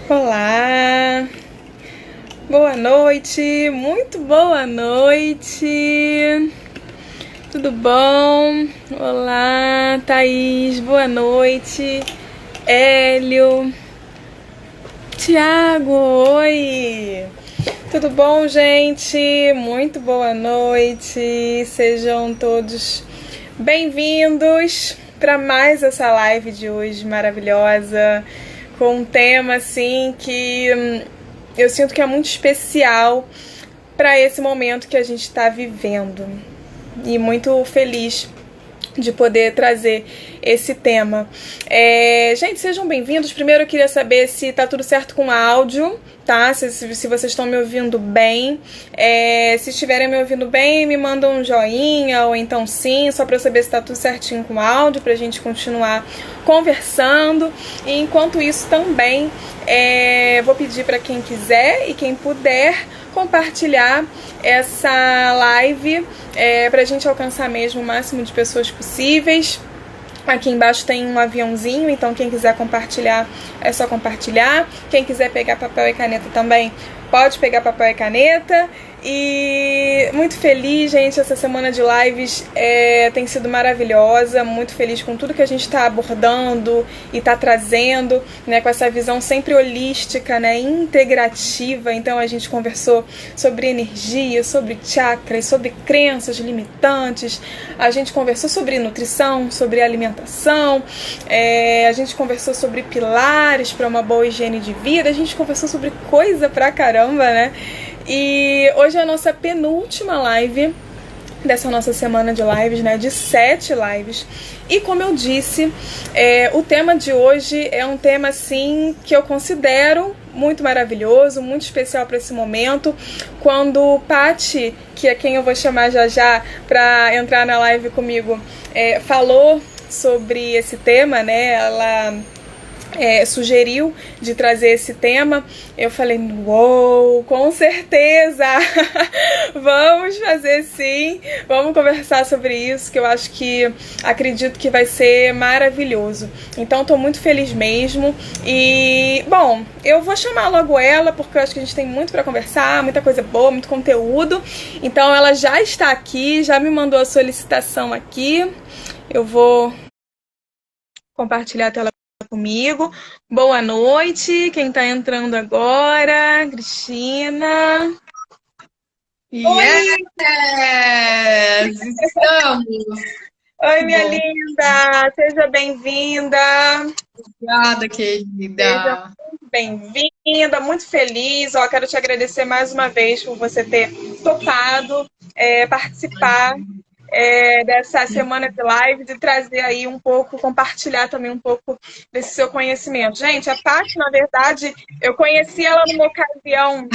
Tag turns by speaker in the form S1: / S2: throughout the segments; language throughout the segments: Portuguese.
S1: Olá, boa noite, muito boa noite, tudo bom? Olá, Thaís, boa noite, Hélio, Tiago, oi! Tudo bom, gente? Muito boa noite, sejam todos bem-vindos para mais essa live de hoje maravilhosa, com um tema assim que eu sinto que é muito especial para esse momento que a gente está vivendo. E muito feliz de poder trazer esse tema. Gente, sejam bem-vindos. Primeiro eu queria saber se tá tudo certo com o áudio, tá? Se vocês estão me ouvindo bem. Se estiverem me ouvindo bem, me mandam um joinha ou então sim, só para eu saber se tá tudo certinho com o áudio, pra gente continuar conversando. E enquanto isso também, vou pedir para quem quiser e quem puder compartilhar essa live para a gente alcançar mesmo o máximo de pessoas possíveis. Aqui embaixo tem um aviãozinho, então quem quiser compartilhar é só compartilhar. Quem quiser pegar papel e caneta também pode pegar papel e caneta. E muito feliz, gente, essa semana de lives tem sido maravilhosa, muito feliz com tudo que a gente está abordando e está trazendo, né, com essa visão sempre holística, né, integrativa. Então a gente conversou sobre energia, sobre chakras, sobre crenças limitantes, a gente conversou sobre nutrição, sobre alimentação, a gente conversou sobre pilares para uma boa higiene de vida, a gente conversou sobre coisa pra caramba, né? E hoje é a nossa penúltima live dessa nossa semana de lives, né, de 7 lives. E como eu disse, o tema de hoje é um tema assim que eu considero muito maravilhoso, muito especial para esse momento. Quando Paty, que é quem eu vou chamar já já para entrar na live comigo, falou sobre esse tema, né, ela sugeriu de trazer esse tema, eu falei, uou, com certeza, vamos fazer sim, vamos conversar sobre isso, que eu acredito que vai ser maravilhoso. Então estou muito feliz mesmo e, bom, eu vou chamar logo ela, porque eu acho que a gente tem muito para conversar, muita coisa boa, muito conteúdo. Então ela já está aqui, já me mandou a solicitação aqui, eu vou compartilhar a tela comigo. Boa noite, quem tá entrando agora, Cristina.
S2: Yes! Estamos!
S1: Oi, minha linda, seja bem-vinda.
S2: Obrigada, querida.
S1: Seja muito bem-vinda, muito feliz. Quero te agradecer mais uma vez por você ter topado participar dessa semana de lives e trazer aí um pouco, compartilhar também um pouco desse seu conhecimento. Gente, a Paty, na verdade, eu conheci ela numa ocasião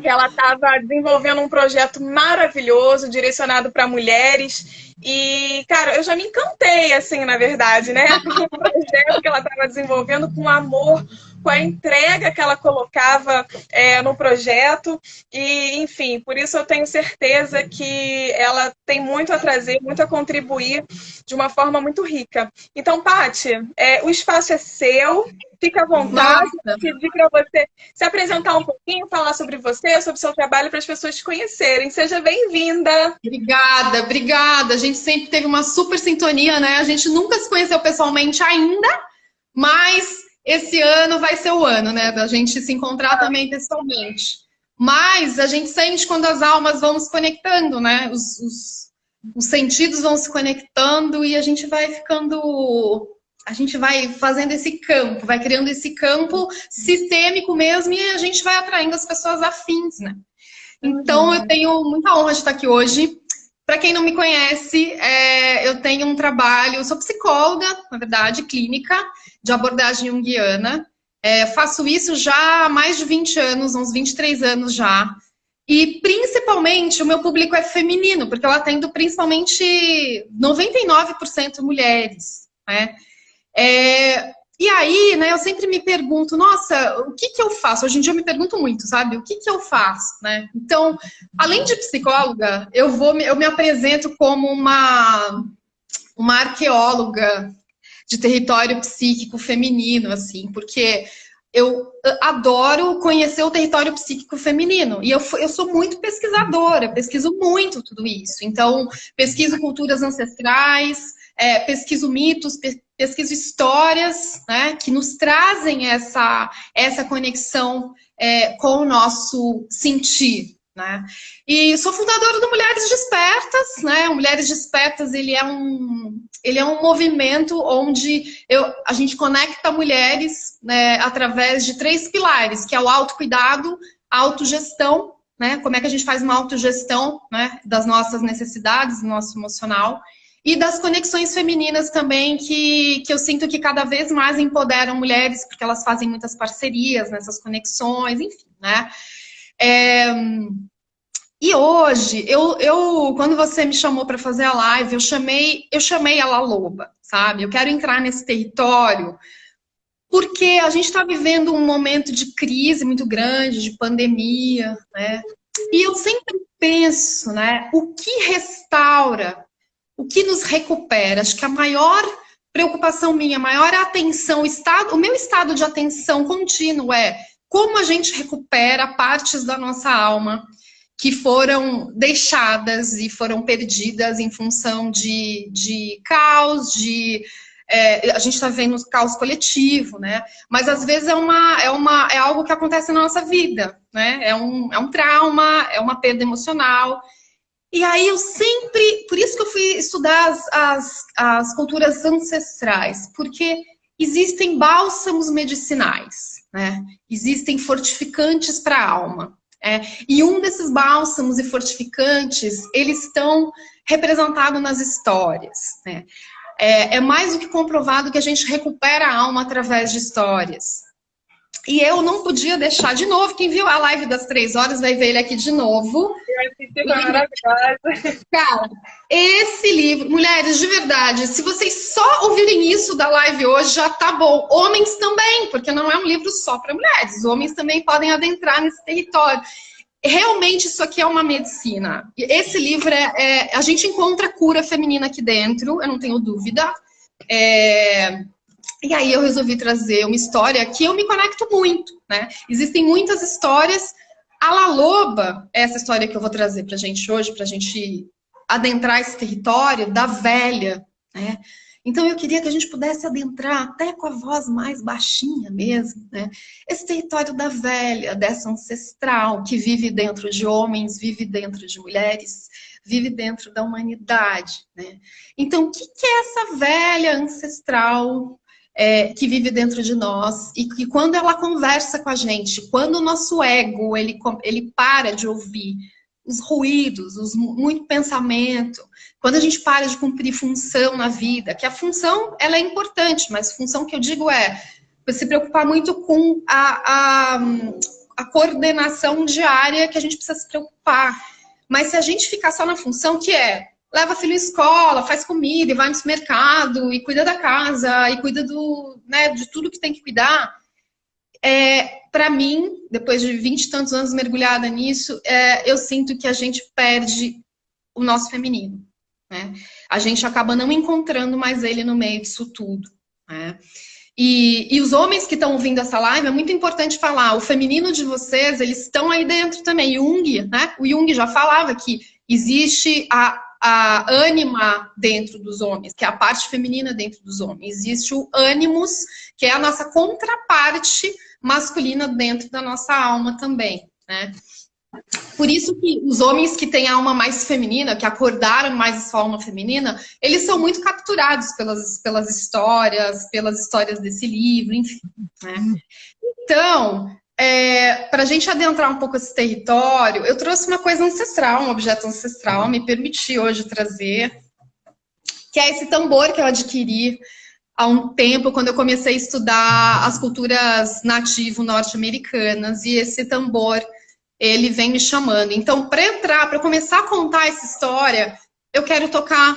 S1: que ela estava desenvolvendo um projeto maravilhoso, direcionado para mulheres. E, cara, eu já me encantei, assim, na verdade, né? Com o projeto que ela estava desenvolvendo, com amor, com a entrega que ela colocava no projeto. E, enfim, por isso eu tenho certeza que ela tem muito a trazer, muito a contribuir de uma forma muito rica. Então, Paty, o espaço é seu. Fica à vontade, pedir para você se apresentar um pouquinho, falar sobre você, sobre o seu trabalho, para as pessoas te conhecerem. Seja bem-vinda!
S2: Obrigada, obrigada. A gente sempre teve uma super sintonia, né? A gente nunca se conheceu pessoalmente ainda, mas esse ano vai ser o ano, né? Da gente se encontrar também pessoalmente. Mas a gente sente quando as almas vão se conectando, né? Os sentidos vão se conectando e a gente vai ficando... A gente vai fazendo esse campo, vai criando esse campo sistêmico mesmo e a gente vai atraindo as pessoas afins, né? Então, eu tenho muita honra de estar aqui hoje. Para quem não me conhece, eu tenho um trabalho, eu sou psicóloga, na verdade, clínica, de abordagem junguiana. Faço isso já há mais de 20 anos, uns 23 anos já. E, principalmente, o meu público é feminino, porque eu atendo principalmente 99% mulheres, né? E aí, né, eu sempre me pergunto, nossa, o que eu faço? Hoje em dia eu me pergunto muito, sabe? O que eu faço, né? Então, além de psicóloga, eu me apresento como uma arqueóloga de território psíquico feminino, assim, porque eu adoro conhecer o território psíquico feminino. E eu sou muito pesquisadora, pesquiso muito tudo isso. Então, pesquiso culturas ancestrais, pesquiso mitos, pesquiso histórias, né, que nos trazem essa conexão com o nosso sentir. Né? E sou fundadora do Mulheres Despertas, né? Mulheres Despertas, ele é um movimento onde a gente conecta mulheres, né, através de 3 pilares, que é o autocuidado, a autogestão, né? Como é que a gente faz uma autogestão, né, das nossas necessidades, do nosso emocional, e das conexões femininas também, que eu sinto que cada vez mais empoderam mulheres, porque elas fazem muitas parcerias nessas conexões, enfim, né? E hoje, quando você me chamou para fazer a live, eu chamei ela Loba, sabe? Eu quero entrar nesse território porque a gente está vivendo um momento de crise muito grande, de pandemia, né? E eu sempre penso, né? O que restaura, o que nos recupera? Acho que a maior preocupação minha, a maior atenção, o meu estado de atenção contínuo é como a gente recupera partes da nossa alma que foram deixadas e foram perdidas em função de caos, a gente está vendo caos coletivo, né? Mas às vezes é algo que acontece na nossa vida, né? É um trauma, é uma perda emocional. E aí por isso que eu fui estudar as culturas ancestrais, porque existem bálsamos medicinais, né? Existem fortificantes para a alma. E um desses bálsamos e fortificantes, eles estão representados nas histórias, né? É mais do que comprovado que a gente recupera a alma através de histórias. E eu não podia deixar, de novo, quem viu a live das 3 horas vai ver ele aqui de novo. Cara, esse livro, mulheres, de verdade, se vocês só ouvirem isso da live hoje, já tá bom. Homens também, porque não é um livro só para mulheres. Os homens também podem adentrar nesse território. Realmente isso aqui é uma medicina. Esse livro a gente encontra cura feminina aqui dentro, eu não tenho dúvida. E aí eu resolvi trazer uma história que eu me conecto muito, né? Existem muitas histórias. A La Loba, essa história que eu vou trazer pra gente hoje, pra gente adentrar esse território da velha, né? Então eu queria que a gente pudesse adentrar até com a voz mais baixinha mesmo, né? Esse território da velha, dessa ancestral, que vive dentro de homens, vive dentro de mulheres, vive dentro da humanidade, né? Então o que é essa velha ancestral que vive dentro de nós e que quando ela conversa com a gente, quando o nosso ego ele para de ouvir os ruídos, muito pensamento, quando a gente para de cumprir função na vida, que a função ela é importante, mas a função que eu digo é se preocupar muito com a coordenação diária que a gente precisa se preocupar. Mas se a gente ficar só na função que leva filho à escola, faz comida, e vai no supermercado, e cuida da casa, e cuida de tudo que tem que cuidar. Para mim, depois de 20 e tantos anos mergulhada nisso, eu sinto que a gente perde o nosso feminino. Né? A gente acaba não encontrando mais ele no meio disso tudo. Né? E os homens que estão ouvindo essa live, é muito importante falar, o feminino de vocês, eles estão aí dentro também. Jung, né? O Jung já falava que existe a ânima dentro dos homens, que é a parte feminina dentro dos homens. Existe o ânimos, que é a nossa contraparte masculina dentro da nossa alma também, né? Por isso que os homens que têm a alma mais feminina, que acordaram mais a sua alma feminina, eles são muito capturados pelas histórias desse livro, enfim, né? Então, para a gente adentrar um pouco esse território, eu trouxe uma coisa ancestral, um objeto ancestral, me permiti hoje trazer, que é esse tambor que eu adquiri há um tempo, quando eu comecei a estudar as culturas nativo norte-americanas, e esse tambor, ele vem me chamando. Então, para começar a contar essa história, eu quero tocar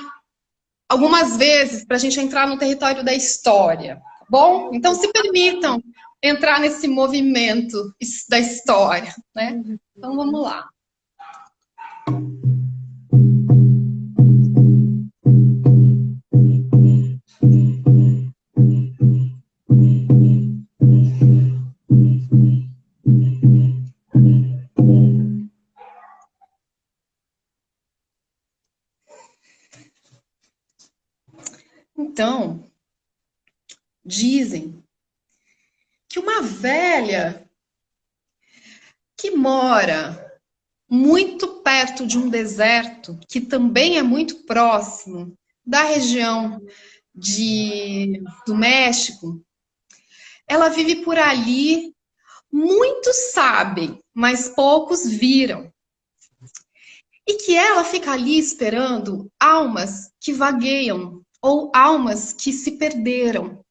S2: algumas vezes para a gente entrar no território da história, tá bom? Então, se permitam entrar nesse movimento da história, né? Então, vamos lá. que uma velha que mora muito perto de um deserto, que também é muito próximo da região do México, ela vive por ali. Muitos sabem, mas poucos viram. E que ela fica ali esperando almas que vagueiam ou almas que se perderam.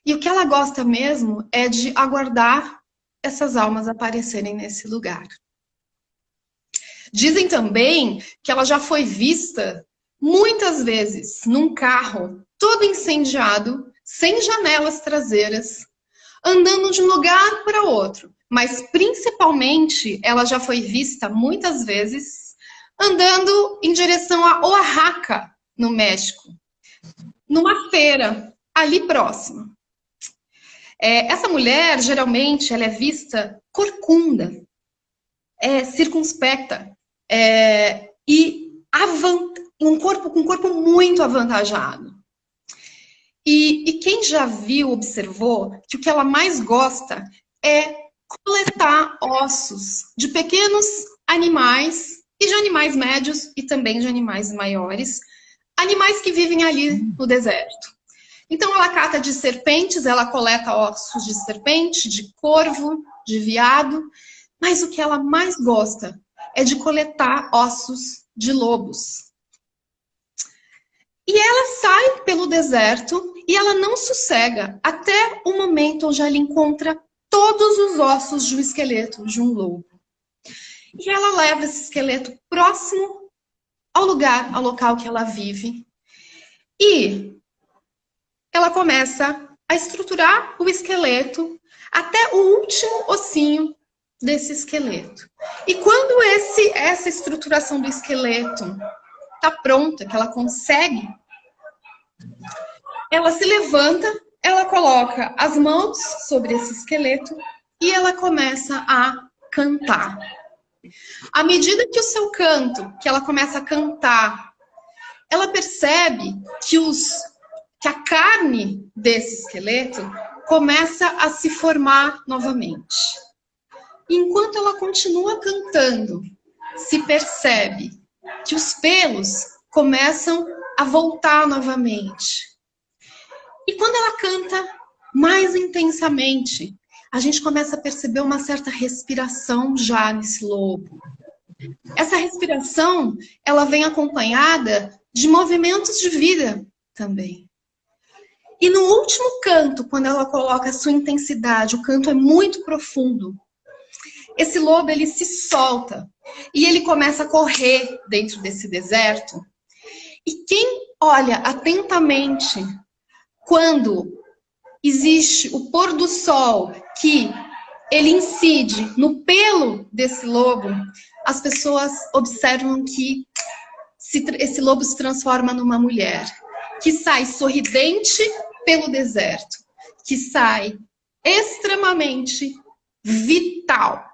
S2: E o que ela gosta mesmo é de aguardar essas almas aparecerem nesse lugar. Dizem também que ela já foi vista muitas vezes num carro todo incendiado, sem janelas traseiras, andando de um lugar para outro. Mas principalmente ela já foi vista muitas vezes andando em direção a Oaxaca, no México, numa feira ali próxima. Essa mulher, geralmente, ela é vista corcunda, circunspecta, e com um corpo muito avantajado. E quem já viu, observou, que o que ela mais gosta é coletar ossos de pequenos animais, e de animais médios, e também de animais maiores, animais que vivem ali no deserto. Então ela cata de serpentes, ela coleta ossos de serpente, de corvo, de veado, mas o que ela mais gosta é de coletar ossos de lobos. E ela sai pelo deserto e ela não sossega até o momento onde ela encontra todos os ossos de um esqueleto de um lobo. E ela leva esse esqueleto próximo ao lugar, ao local que ela vive. E ela começa a estruturar o esqueleto até o último ossinho desse esqueleto. E quando essa estruturação do esqueleto está pronta, que ela consegue, ela se levanta, ela coloca as mãos sobre esse esqueleto e ela começa a cantar. À medida que o seu canto, que ela começa a cantar, ela percebe que a carne desse esqueleto começa a se formar novamente. Enquanto ela continua cantando, se percebe que os pelos começam a voltar novamente. E quando ela canta mais intensamente, a gente começa a perceber uma certa respiração já nesse lobo. Essa respiração, ela vem acompanhada de movimentos de vida também. E no último canto, quando ela coloca a sua intensidade, o canto é muito profundo. Esse lobo, ele se solta e ele começa a correr dentro desse deserto. E quem olha atentamente quando existe o pôr do sol que ele incide no pelo desse lobo, as pessoas observam que esse lobo se transforma numa mulher que sai sorridente pelo deserto, que sai extremamente vital.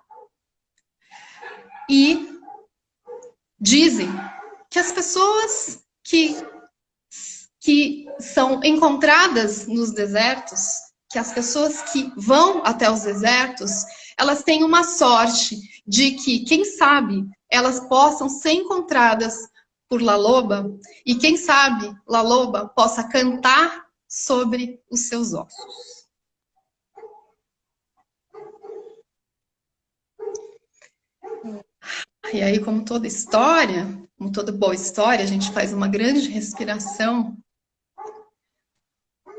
S2: E dizem que as pessoas que são encontradas nos desertos, que as pessoas que vão até os desertos, elas têm uma sorte de que, quem sabe, elas possam ser encontradas por La Loba, e quem sabe La Loba possa cantar sobre os seus ossos. E aí, como toda história, como toda boa história, a gente faz uma grande respiração,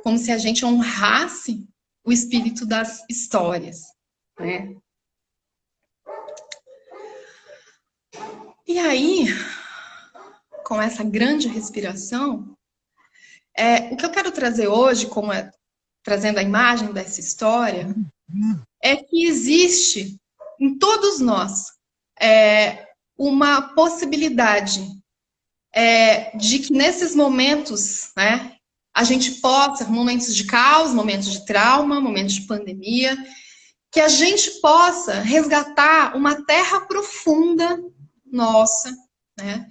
S2: como se a gente honrasse o espírito das histórias, né? E aí, com essa grande respiração, o que eu quero trazer hoje, trazendo a imagem dessa história, é que existe em todos nós uma possibilidade de que nesses momentos, né, a gente possa, momentos de caos, momentos de trauma, momentos de pandemia, que a gente possa resgatar uma terra profunda nossa, né,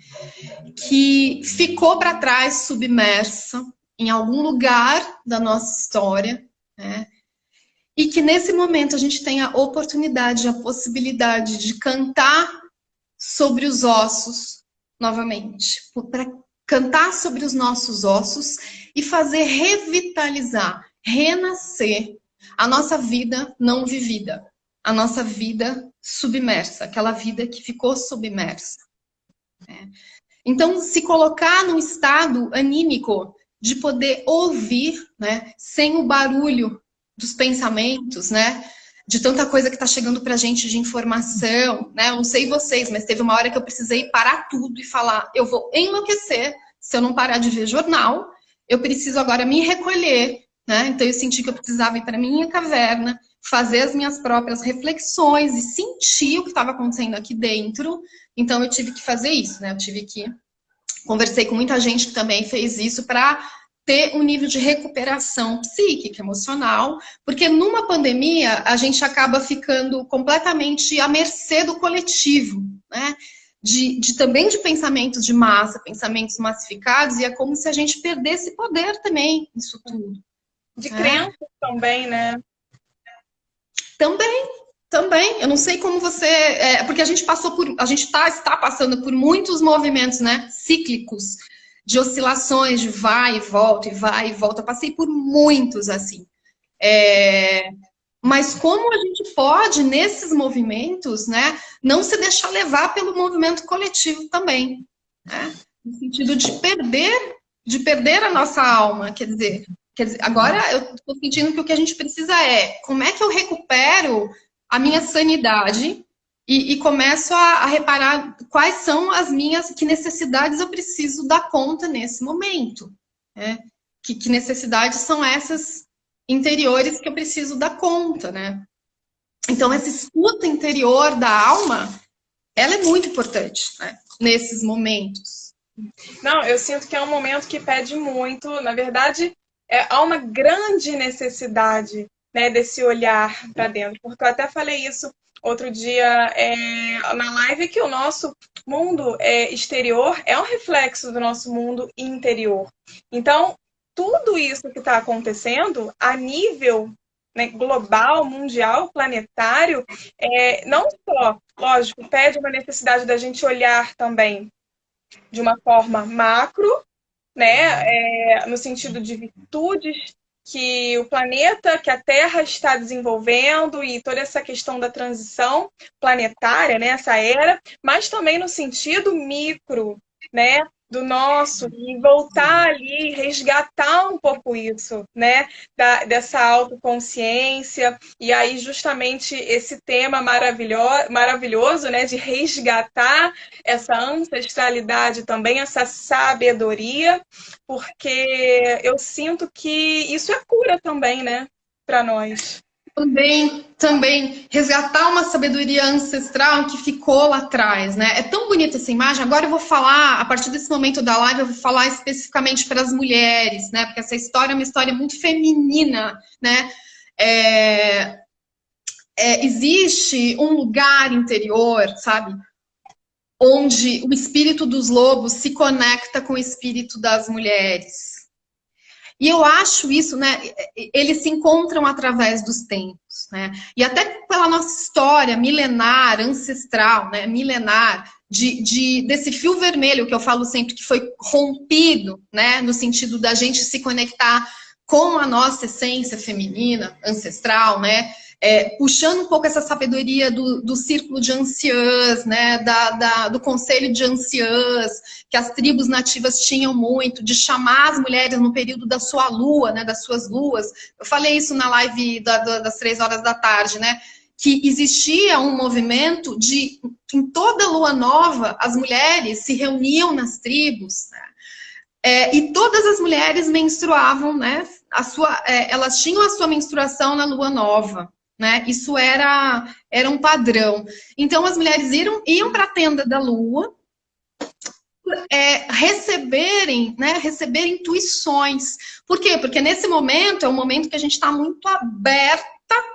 S2: que ficou para trás, submersa em algum lugar da nossa história, né, e que nesse momento a gente tem a oportunidade, a possibilidade de cantar sobre os ossos novamente, para cantar sobre os nossos ossos e fazer revitalizar, renascer a nossa vida não vivida, a nossa vida submersa, aquela vida que ficou submersa. Então, se colocar num estado anímico de poder ouvir, né, sem o barulho dos pensamentos, né, de tanta coisa que está chegando para a gente de informação, né? Eu não sei vocês, mas teve uma hora que eu precisei parar tudo e falar, eu vou enlouquecer se eu não parar de ver jornal, eu preciso agora me recolher, né? Então eu senti que eu precisava ir para minha caverna, fazer as minhas próprias reflexões e sentir o que estava acontecendo aqui dentro. Então eu tive que fazer isso, né? Eu tive que conversei com muita gente que também fez isso para ter um nível de recuperação psíquica, emocional, porque numa pandemia a gente acaba ficando completamente à mercê do coletivo, né? Também de pensamentos de massa, pensamentos massificados, e é como se a gente perdesse poder também nisso tudo.
S1: De crenças também, né?
S2: Também. Eu não sei como você... porque a gente está passando por muitos movimentos, né, cíclicos, de oscilações, de vai e volta, e vai e volta. Eu passei por muitos, assim. Mas como a gente pode, nesses movimentos, né, não se deixar levar pelo movimento coletivo também, né? No sentido de perder a nossa alma, quer dizer, agora eu estou sentindo que o que a gente precisa como é que eu recupero a minha sanidade e começo a reparar quais são as minhas, que necessidades eu preciso dar conta nesse momento, né? Que necessidades são essas interiores que eu preciso dar conta, né? Então, essa escuta interior da alma, ela é muito importante, né? Nesses momentos.
S1: Não, eu sinto que é um momento que pede muito, na verdade, há uma grande necessidade, né, desse olhar para dentro, porque eu até falei isso outro dia na live, que o nosso mundo exterior é um reflexo do nosso mundo interior. Então, tudo isso que está acontecendo a nível, né, global, mundial, planetário, não só, lógico, pede uma necessidade da gente olhar também de uma forma macro, né, no sentido de virtudes que o planeta, que a Terra está desenvolvendo e toda essa questão da transição planetária, né, essa era, mas também no sentido micro, né, do nosso, e voltar ali, resgatar um pouco isso, né, dessa autoconsciência, e aí justamente esse tema maravilhoso, né, de resgatar essa ancestralidade também, essa sabedoria, porque eu sinto que isso é cura também, né, para nós.
S2: Também resgatar uma sabedoria ancestral que ficou lá atrás, né? É tão bonita essa imagem. Agora eu vou falar, a partir desse momento da live, eu vou falar especificamente para as mulheres, né? Porque essa história é uma história muito feminina, né? Existe um lugar interior, sabe? Onde o espírito dos lobos se conecta com o espírito das mulheres. E eu acho isso, né? Eles se encontram através dos tempos, né? E até pela nossa história milenar, ancestral, né? Milenar, desse fio vermelho que eu falo sempre que foi rompido, né? No sentido da gente se conectar com a nossa essência feminina, ancestral, né? Puxando um pouco essa sabedoria do círculo de anciãs, né, do conselho de anciãs, que as tribos nativas tinham muito, de chamar as mulheres no período da sua lua, né, das suas luas. Eu falei isso na live das 3 horas da tarde, né, que existia um movimento em toda lua nova, as mulheres se reuniam nas tribos, né, e todas as mulheres menstruavam, né, elas tinham a sua menstruação na lua nova. Né? Isso era um padrão. Então as mulheres iam para a tenda da lua receber intuições. Por quê? Porque nesse momento é um momento que a gente está muito aberta,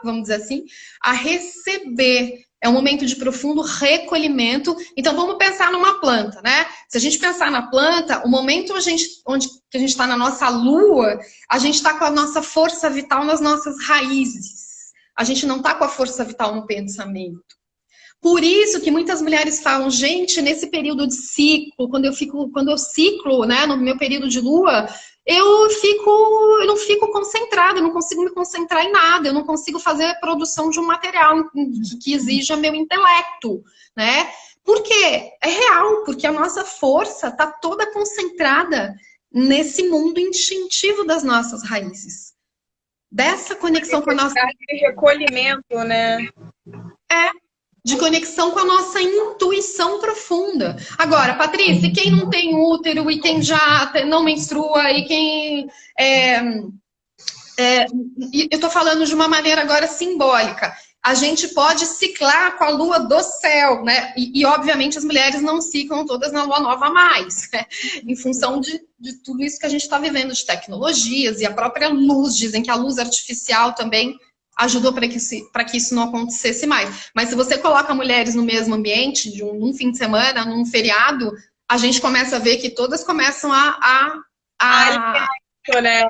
S2: vamos dizer assim, a receber. É um momento de profundo recolhimento. Então vamos pensar numa planta, né? Se a gente pensar na planta, o momento onde a gente está na nossa lua, a gente está com a nossa força vital nas nossas raízes. a gente não tá com a força vital no pensamento. Por isso que muitas mulheres falam, gente, nesse período de ciclo, quando eu ciclo, né, no meu período de lua, eu não fico concentrada, eu não consigo me concentrar em nada, eu não consigo fazer a produção de um material que exija meu intelecto, né? Por quê? É real, porque a nossa força está toda concentrada nesse mundo instintivo das nossas raízes. Dessa conexão com a nossa...
S1: De recolhimento, né?
S2: De conexão com a nossa intuição profunda. Agora, Patrícia, e quem não tem útero, e quem já não menstrua, e quem... eu tô falando de uma maneira agora simbólica. A gente pode ciclar com a lua do céu, né? E obviamente, as mulheres não ciclam todas na lua nova mais, né? Em função de tudo isso que a gente está vivendo, de tecnologias, e a própria luz, dizem que a luz artificial também ajudou para que isso não acontecesse mais. Mas se você coloca mulheres no mesmo ambiente, num fim de semana, num feriado, a gente começa a ver que todas começam
S1: né?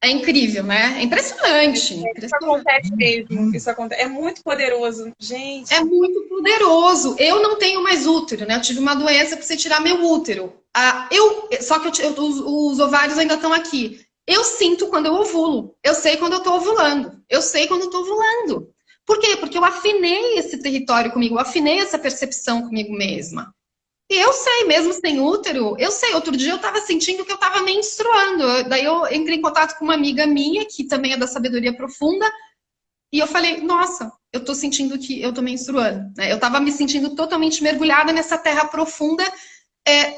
S2: É incrível, né? É impressionante.
S1: Isso acontece mesmo. Isso acontece. É muito poderoso, gente.
S2: É muito poderoso. Eu não tenho mais útero, né? Eu tive uma doença, precisei tirar meu útero. Só que os ovários ainda estão aqui. Eu sinto quando eu ovulo. Eu sei quando eu tô ovulando. Eu sei quando eu tô ovulando. Por quê? Porque eu afinei esse território comigo, eu afinei essa percepção comigo mesma. E eu sei, mesmo sem útero, eu sei. Outro dia eu tava sentindo que eu tava menstruando. Daí eu entrei em contato com uma amiga minha, que também é da sabedoria profunda, e eu falei, nossa, eu tô sentindo que eu tô menstruando. Eu tava me sentindo totalmente mergulhada nessa terra profunda,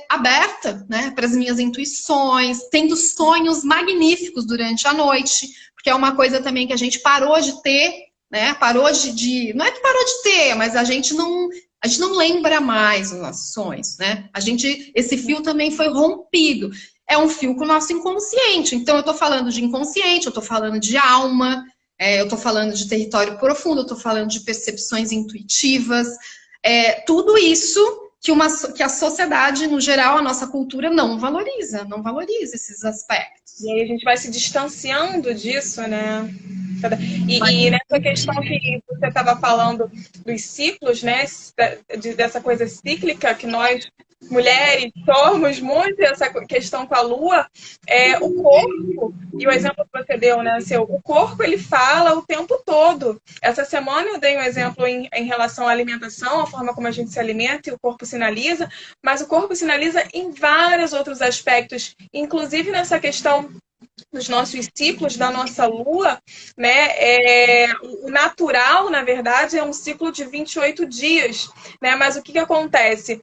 S2: aberta, né, para as minhas intuições, tendo sonhos magníficos durante a noite, porque é uma coisa também que a gente parou de ter, né, não é que parou de ter, mas a gente não lembra mais os nossos sonhos, né, esse fio também foi rompido, é um fio com o nosso inconsciente, então eu tô falando de inconsciente, eu tô falando de alma, eu tô falando de território profundo, eu tô falando de percepções intuitivas, tudo isso que a sociedade, no geral, a nossa cultura não valoriza esses aspectos.
S1: E aí a gente vai se distanciando disso, né? E nessa questão que você estava falando dos ciclos, né? Dessa coisa cíclica que nós, mulheres, somos muito, essa questão com a lua, o corpo, e o exemplo que você deu, né, o corpo, ele fala o tempo todo. Essa semana eu dei um exemplo em relação à alimentação, a forma como a gente se alimenta, e o corpo sinaliza, mas o corpo sinaliza em vários outros aspectos, inclusive nessa questão dos nossos ciclos, da nossa lua, né? O natural, na verdade, é um ciclo de 28 dias, né? Mas o que acontece?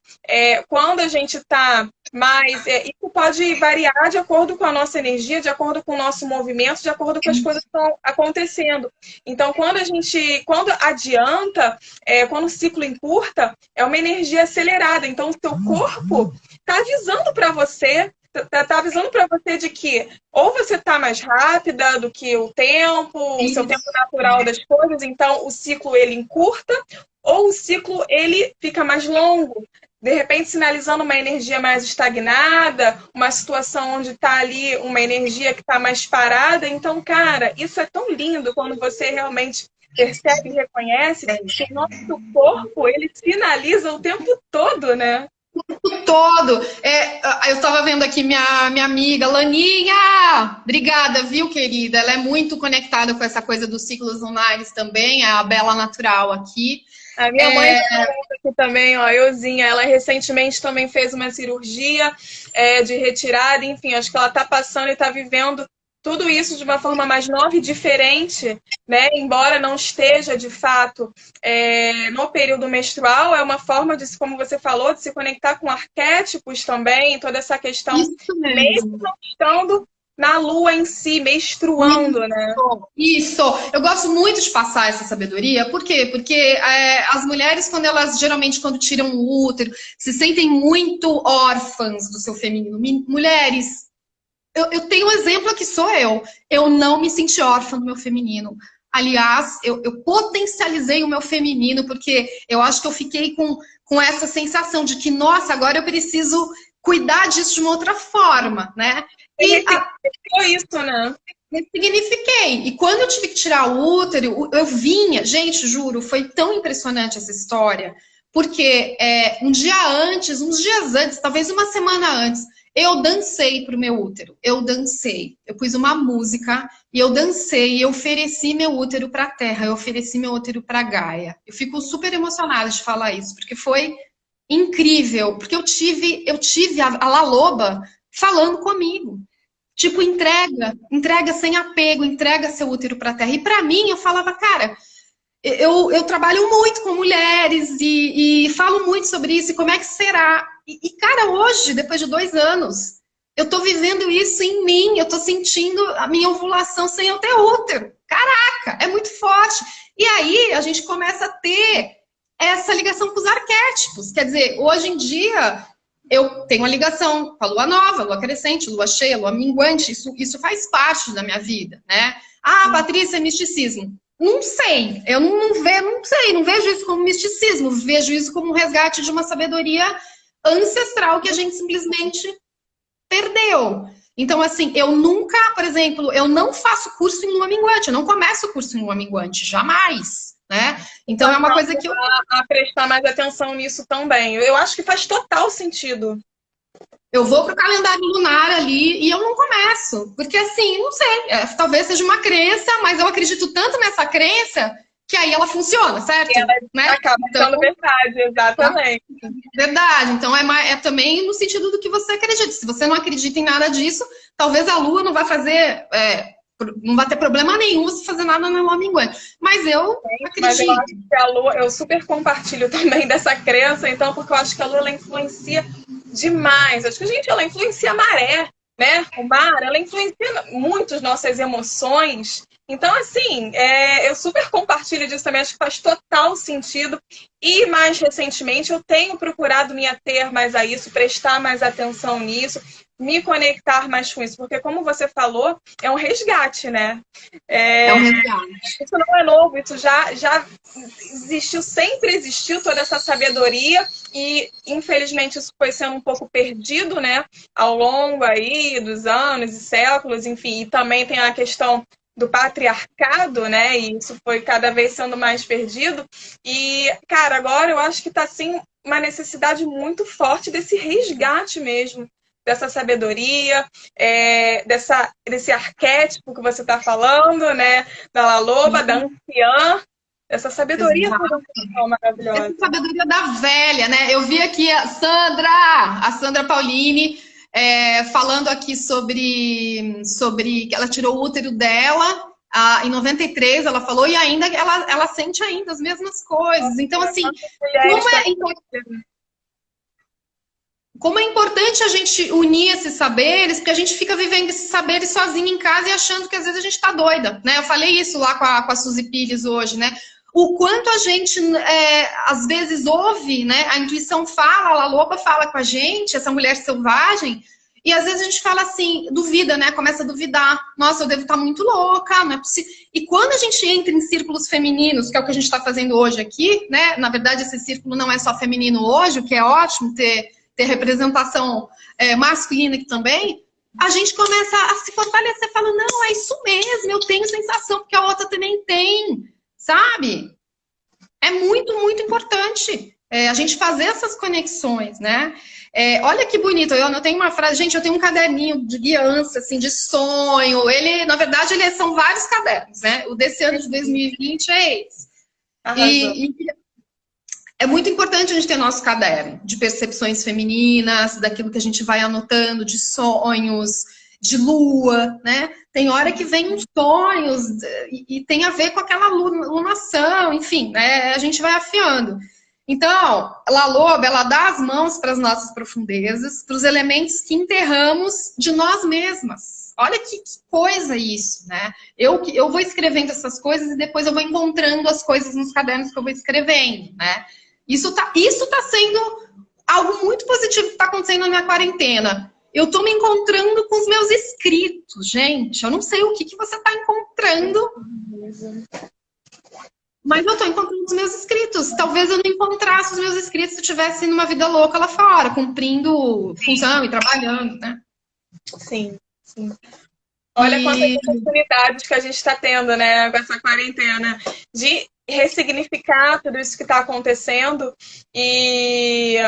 S1: Quando a gente está mais... isso pode variar de acordo com a nossa energia, de acordo com o nosso movimento, de acordo com as coisas que estão acontecendo. Então, quando adianta, quando o ciclo encurta, é uma energia acelerada. Então, o seu corpo está avisando para você, tá avisando para você de que ou você está mais rápida do que o tempo, o seu tempo natural das coisas, então o ciclo ele encurta, ou o ciclo ele fica mais longo, de repente sinalizando uma energia mais estagnada, uma situação onde está ali uma energia que está mais parada. Então, cara, isso é tão lindo quando você realmente percebe e reconhece que o nosso corpo ele sinaliza o tempo todo, né?
S2: Todo. Eu estava vendo aqui minha amiga Laninha. Obrigada, viu, querida? Ela é muito conectada com essa coisa dos ciclos lunares também, a Bela Natural aqui.
S1: A minha mãe aqui também, ó, Euzinha, ela recentemente também fez uma cirurgia de retirada, enfim, acho que ela está passando e está vivendo tudo isso de uma forma mais nova e diferente, né? Embora não esteja, de fato, no período menstrual, é uma forma de, como você falou, de se conectar com arquétipos também, toda essa questão, mesmo não estando na lua em si, menstruando, né?
S2: Isso! Eu gosto muito de passar essa sabedoria, por quê? Porque as mulheres, geralmente quando tiram o útero, se sentem muito órfãs do seu feminino. Mulheres, eu tenho um exemplo aqui, sou eu. Eu não me senti órfã do meu feminino. Aliás, eu potencializei o meu feminino, porque eu acho que eu fiquei com essa sensação de que, nossa, agora eu preciso cuidar disso de uma outra forma, né?
S1: E isso, né?
S2: ressignifiquei. E quando eu tive que tirar o útero, eu vinha, gente, juro, foi tão impressionante essa história, porque uns dias antes, talvez uma semana antes, eu dancei pro meu útero. Eu dancei. Eu pus uma música e eu dancei e eu ofereci meu útero para a Terra, eu ofereci meu útero para Gaia. Eu fico super emocionada de falar isso, porque foi incrível, porque eu tive a La Loba falando comigo. Tipo, entrega sem apego, entrega seu útero para a Terra. E para mim, eu falava, cara, eu trabalho muito com mulheres e falo muito sobre isso, e como é que será? Cara, hoje, depois de 2 anos, eu tô vivendo isso em mim, eu tô sentindo a minha ovulação sem eu ter útero. Caraca, é muito forte. E aí, a gente começa a ter essa ligação com os arquétipos. Quer dizer, hoje em dia, eu tenho uma ligação com a lua nova, lua crescente, lua cheia, lua minguante, isso faz parte da minha vida, né? Ah, Patrícia, misticismo. Não sei, eu não vejo isso como misticismo, vejo isso como um resgate de uma sabedoria ancestral que a gente simplesmente perdeu. Então, assim, eu nunca, por exemplo, eu não faço curso em lua minguante, eu não começo o curso em lua minguante, jamais, né? Então, é uma coisa que eu...
S1: A prestar mais atenção nisso também. Eu acho que faz total sentido.
S2: Eu vou pro calendário lunar ali e eu não começo. Porque assim, não sei, talvez seja uma crença, mas eu acredito tanto nessa crença que aí ela funciona, certo?
S1: E ela
S2: né?
S1: acaba sendo verdade, exatamente.
S2: Verdade. Então é também no sentido do que você acredita. Se você não acredita em nada disso, talvez a Lua não vai fazer... não vai ter problema nenhum você fazer nada na lua minguante. Mas eu acredito.
S1: Mas eu acho que a lua, eu super compartilho também dessa crença, então, porque eu acho que a lua, ela influencia demais. Acho que ela influencia a maré, né? O mar, ela influencia muito as nossas emoções. Então, assim, eu super compartilho disso também, acho que faz total sentido. E mais recentemente eu tenho procurado me ater mais a isso, prestar mais atenção nisso, me conectar mais com isso, porque como você falou, é um resgate, né?
S2: É um resgate.
S1: Isso não é novo, isso já existiu, sempre existiu toda essa sabedoria e infelizmente isso foi sendo um pouco perdido, né? Ao longo aí dos anos e séculos, enfim, e também tem a questão do patriarcado, né? E isso foi cada vez sendo mais perdido. E, cara, agora eu acho que está assim uma necessidade muito forte desse resgate mesmo, dessa sabedoria, desse arquétipo que você está falando, né? Da La Loba, da anciã, essa sabedoria maravilhosa.
S2: Essa sabedoria da velha, né? Eu vi aqui a Sandra Paulini, falando aqui sobre que ela tirou o útero dela em 93, ela falou, e ainda ela sente ainda as mesmas coisas. Então, assim, como é importante a gente unir esses saberes, porque a gente fica vivendo esses saberes sozinho em casa e achando que às vezes a gente tá doida, né? Eu falei isso lá com a Suzy Pires hoje, né? O quanto a gente, às vezes, ouve, né? A intuição fala, a La Loba fala com a gente, essa mulher selvagem, e às vezes a gente fala assim, duvida, né? Começa a duvidar. Nossa, eu devo estar muito louca, não é possível. E quando a gente entra em círculos femininos, que é o que a gente está fazendo hoje aqui, né? Na verdade, esse círculo não é só feminino hoje, o que é ótimo ter representação masculina aqui também, a gente começa a se fortalecer, fala, não, é isso mesmo, eu tenho sensação, porque a outra também tem, sabe? É muito, muito importante a gente fazer essas conexões, né? Olha que bonito, eu tenho uma frase, gente, eu tenho um caderninho de guiança, assim, de sonho, na verdade, são vários cadernos, né? O desse ano de 2020 é esse. É muito importante a gente ter nosso caderno de percepções femininas, daquilo que a gente vai anotando, de sonhos, de lua, né? Tem hora que vem uns sonhos e tem a ver com aquela lunação, enfim, né? A gente vai afiando. Então, La Loba, ela dá as mãos para as nossas profundezas, para os elementos que enterramos de nós mesmas. Olha que coisa isso, né? Eu vou escrevendo essas coisas e depois eu vou encontrando as coisas nos cadernos que eu vou escrevendo, né? Isso tá sendo algo muito positivo que está acontecendo na minha quarentena. Eu estou me encontrando com os meus escritos, gente. Eu não sei o que você está encontrando, mas eu estou encontrando os meus escritos. Talvez eu não encontrasse os meus escritos se eu estivesse numa vida louca lá fora, cumprindo função e trabalhando, né?
S1: Sim, sim. Olha quantas oportunidades que a gente está tendo, né, com essa quarentena, de ressignificar tudo isso que está acontecendo e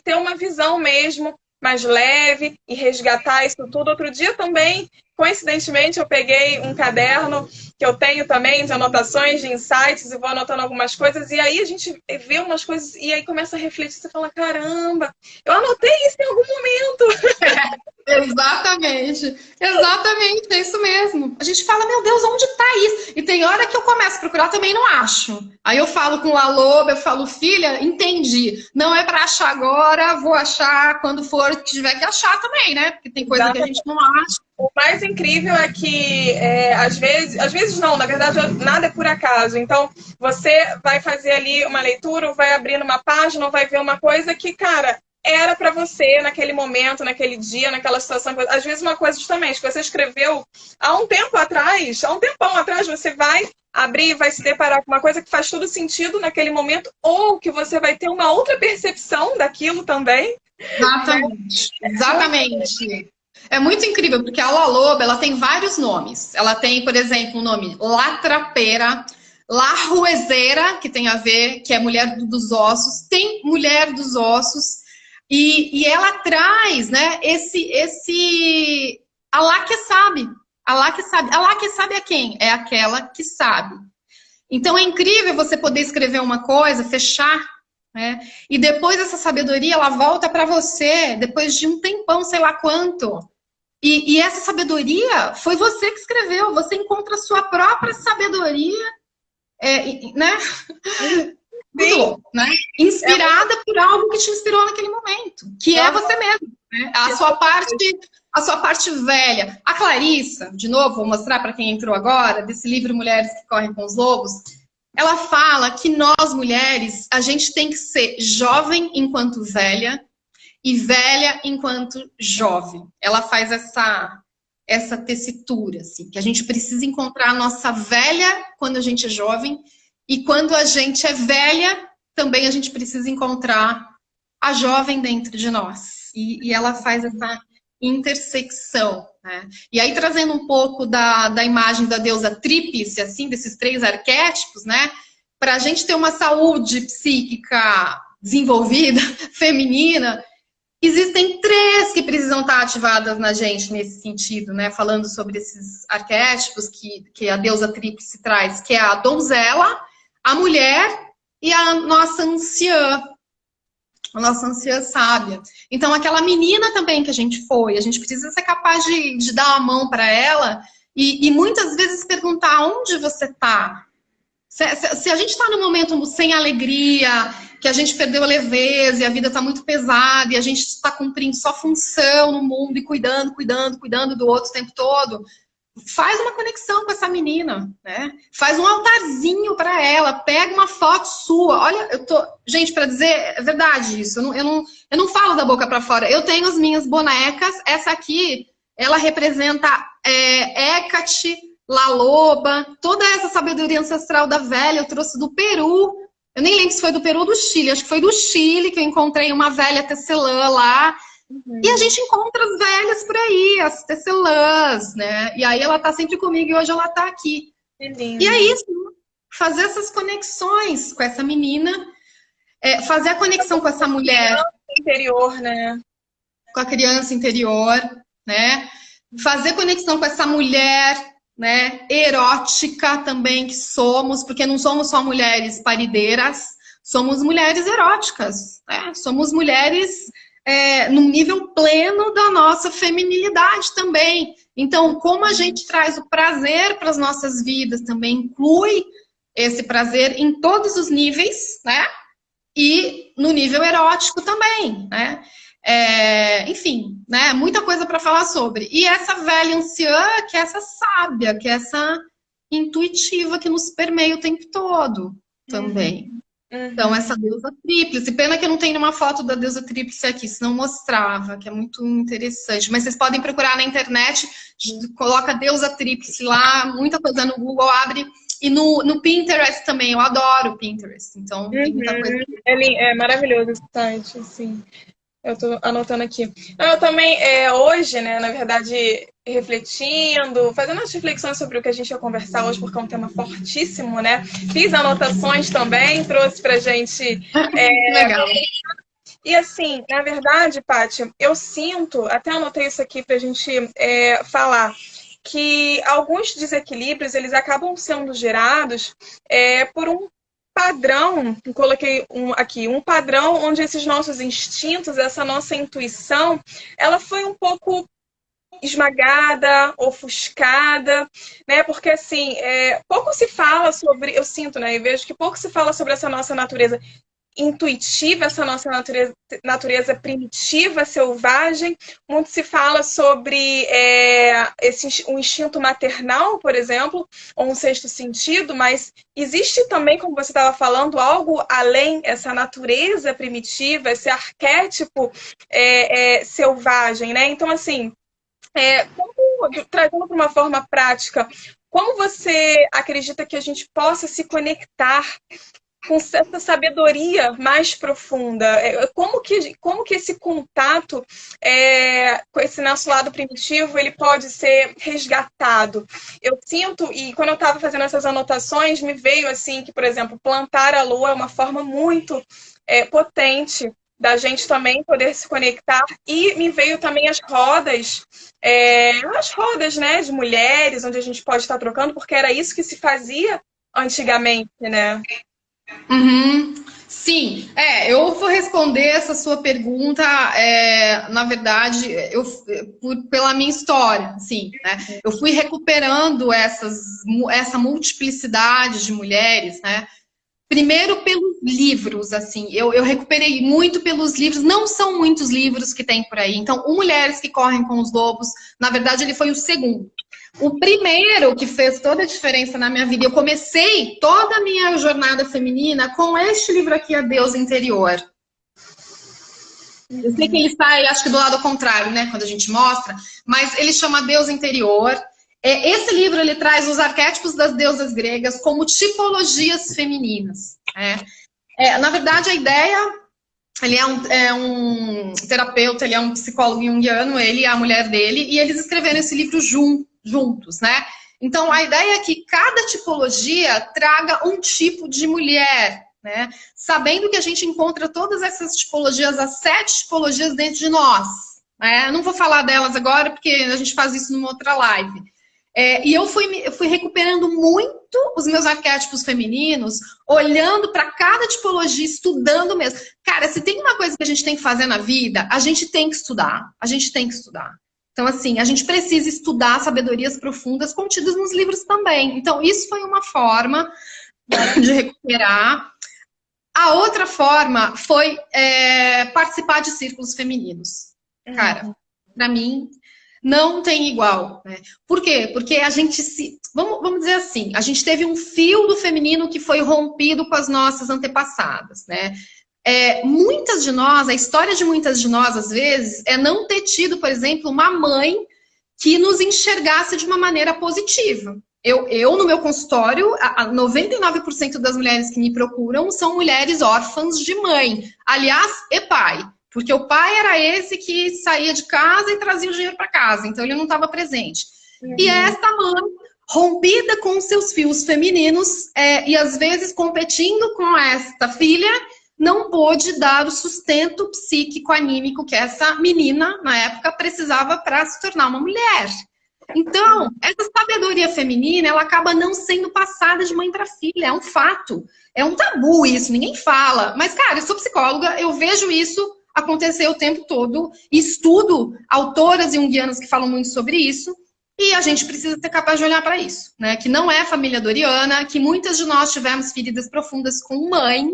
S1: ter uma visão mesmo mais leve e resgatar isso tudo. Outro dia também, coincidentemente, eu peguei um caderno que eu tenho também de anotações, de insights, e vou anotando algumas coisas, e aí a gente vê umas coisas e aí começa a refletir, você fala, caramba, eu anotei isso em algum momento.
S2: Exatamente, exatamente, é isso mesmo. A gente fala, meu Deus, onde tá isso? E tem hora que eu começo a procurar, também não acho. Aí eu falo com a Loba, eu falo, filha, entendi. Não é para achar agora, vou achar quando for que tiver que achar também, né? Porque tem coisa que a gente não acha.
S1: O mais incrível é que, às vezes não, na verdade, nada é por acaso. Então, você vai fazer ali uma leitura, ou vai abrir uma página, ou vai ver uma coisa que, cara, era para você naquele momento, naquele dia, naquela situação. Às vezes uma coisa justamente que você escreveu há um tempão atrás, você vai abrir, vai se deparar com uma coisa que faz todo sentido naquele momento, ou que você vai ter uma outra percepção daquilo também.
S2: Exatamente, exatamente. É muito incrível, porque a Loba, ela tem vários nomes. Ela tem, por exemplo, o nome Latrapeira, Larruezeira, que tem a ver, que é mulher dos ossos, tem mulher dos ossos, e ela traz, né, Alá que sabe. Alá que sabe. Alá que sabe é quem? É aquela que sabe. Então é incrível você poder escrever uma coisa, fechar, né? E depois essa sabedoria, ela volta para você, depois de um tempão, sei lá quanto. E essa sabedoria foi você que escreveu. Você encontra a sua própria sabedoria, né? Muito bom, né? Inspirada por algo que te inspirou naquele momento, que é você mesmo, né? A sua parte velha. A Clarissa, de novo, vou mostrar para quem entrou agora, desse livro Mulheres que Correm com os Lobos, ela fala que nós, mulheres, a gente tem que ser jovem enquanto velha e velha enquanto jovem. Ela faz essa tessitura, assim, que a gente precisa encontrar a nossa velha quando a gente é jovem, e quando a gente é velha, também a gente precisa encontrar a jovem dentro de nós. E ela faz essa intersecção, né? E aí, trazendo um pouco da imagem da deusa tríplice, assim, desses 3 arquétipos, né? Para a gente ter uma saúde psíquica desenvolvida, feminina, existem 3 que precisam estar ativadas na gente nesse sentido, né? Falando sobre esses arquétipos que a deusa tríplice traz, que é a donzela, a mulher e a nossa anciã sábia. Então, aquela menina também que a gente foi, a gente precisa ser capaz de dar a mão para ela e muitas vezes perguntar onde você está. Se a gente está num momento sem alegria, que a gente perdeu a leveza e a vida está muito pesada e a gente está cumprindo só função no mundo e cuidando do outro o tempo todo, faz uma conexão com essa menina, né? Faz um altarzinho para ela, pega uma foto sua. Olha, gente, para dizer, é verdade isso. Eu não falo da boca para fora. Eu tenho as minhas bonecas. Essa aqui, ela representa Hecate, La Loba, toda essa sabedoria ancestral da velha. Eu trouxe do Peru. Eu nem lembro se foi do Peru ou do Chile. Acho que foi do Chile que eu encontrei uma velha tecelã lá. Uhum. E a gente encontra as velhas por aí, as tecelãs, né? E aí ela tá sempre comigo e hoje ela tá aqui. E é isso, fazer essas conexões com essa menina, fazer a conexão com essa mulher.
S1: Interior, né?
S2: Com a criança interior, né? Fazer conexão com essa mulher, né? Erótica também que somos, porque não somos só mulheres parideiras, somos mulheres eróticas, né? Somos mulheres... no nível pleno da nossa feminilidade também. Então, como a gente traz o prazer para as nossas vidas, também inclui esse prazer em todos os níveis, né? E no nível erótico também, né? Enfim, né? Muita coisa para falar sobre. E essa velha anciã, que é essa sábia, que é essa intuitiva que nos permeia o tempo todo também. Então, essa deusa tríplice. Pena que eu não tenho uma foto da deusa tríplice aqui, senão mostrava, que é muito interessante. Mas vocês podem procurar na internet, coloca deusa tríplice lá, muita coisa no Google, abre. E no Pinterest também, eu adoro o Pinterest. Então, tem muita coisa.
S1: É maravilhoso esse site, assim. Eu tô anotando aqui. Não, eu também, hoje, né, na verdade, refletindo, fazendo as reflexões sobre o que a gente ia conversar hoje, porque é um tema fortíssimo, né? Fiz anotações também, trouxe pra gente.
S2: Legal.
S1: E assim, na verdade, Pátia, eu sinto, até anotei isso aqui pra gente falar, que alguns desequilíbrios, eles acabam sendo gerados por um padrão, coloquei aqui, um padrão onde esses nossos instintos, essa nossa intuição, ela foi um pouco esmagada, ofuscada, né? Porque assim, pouco se fala sobre, eu sinto, né? Eu vejo que pouco se fala sobre essa nossa natureza intuitiva, essa nossa natureza primitiva, selvagem. Muito se fala sobre um instinto maternal, por exemplo, ou um sexto sentido, mas existe também, como você estava falando, algo além essa natureza primitiva, esse arquétipo selvagem, né? Então, assim, trazendo para uma forma prática, como você acredita que a gente possa se conectar com certa sabedoria mais profunda? Como que esse contato com esse nosso lado primitivo ele pode ser resgatado? Eu sinto, e quando eu estava fazendo essas anotações, me veio assim que, por exemplo, plantar a lua é uma forma muito potente da gente também poder se conectar, e me veio também as rodas, né, de mulheres, onde a gente pode estar trocando, porque era isso que se fazia antigamente, né?
S2: Uhum. Sim, eu vou responder essa sua pergunta, na verdade, pela minha história, assim, né? Eu fui recuperando essa multiplicidade de mulheres, né? Primeiro pelos livros, assim, eu recuperei muito pelos livros, não são muitos livros que tem por aí. Então, o Mulheres que Correm com os Lobos, na verdade, ele foi o segundo. O primeiro que fez toda a diferença na minha vida, eu comecei toda a minha jornada feminina com este livro aqui, A Deusa Interior. Eu sei que ele sai, acho que do lado contrário, né, quando a gente mostra, mas ele chama Deusa Interior. Esse livro, ele traz os arquétipos das deusas gregas como tipologias femininas. Na verdade, a ideia, ele é um terapeuta, ele é um psicólogo junguiano, ele e a mulher dele, e eles escreveram esse livro juntos, né? Então, a ideia é que cada tipologia traga um tipo de mulher, né? Sabendo que a gente encontra todas essas tipologias, as 7 tipologias dentro de nós. Né? Eu não vou falar delas agora, porque a gente faz isso numa outra live. E eu fui recuperando muito os meus arquétipos femininos, olhando para cada tipologia, estudando mesmo. Cara, se tem uma coisa que a gente tem que fazer na vida, a gente tem que estudar. A gente tem que estudar. Então, assim, a gente precisa estudar sabedorias profundas contidas nos livros também. Então, isso foi uma forma de recuperar. A outra forma foi participar de círculos femininos. Cara, para mim, não tem igual. Né? Por quê? Porque a gente vamos dizer assim, a gente teve um fio do feminino que foi rompido com as nossas antepassadas, né? Muitas de nós, a história de muitas de nós, às vezes, é não ter tido, por exemplo, uma mãe que nos enxergasse de uma maneira positiva. Eu no meu consultório, 99% das mulheres que me procuram são mulheres órfãs de mãe. Aliás, e pai. Porque o pai era esse que saía de casa e trazia o dinheiro para casa. Então, ele não estava presente. E essa mãe, rompida com seus fios femininos, e às vezes competindo com esta filha, não pôde dar o sustento psíquico, anímico que essa menina, na época, precisava para se tornar uma mulher. Então, essa sabedoria feminina, ela acaba não sendo passada de mãe para filha, é um fato. É um tabu isso, ninguém fala. Mas, cara, eu sou psicóloga, eu vejo isso acontecer o tempo todo, estudo autoras junguianas que falam muito sobre isso, e a gente precisa ser capaz de olhar para isso, né? Que não é família doriana, que muitas de nós tivemos feridas profundas com mãe,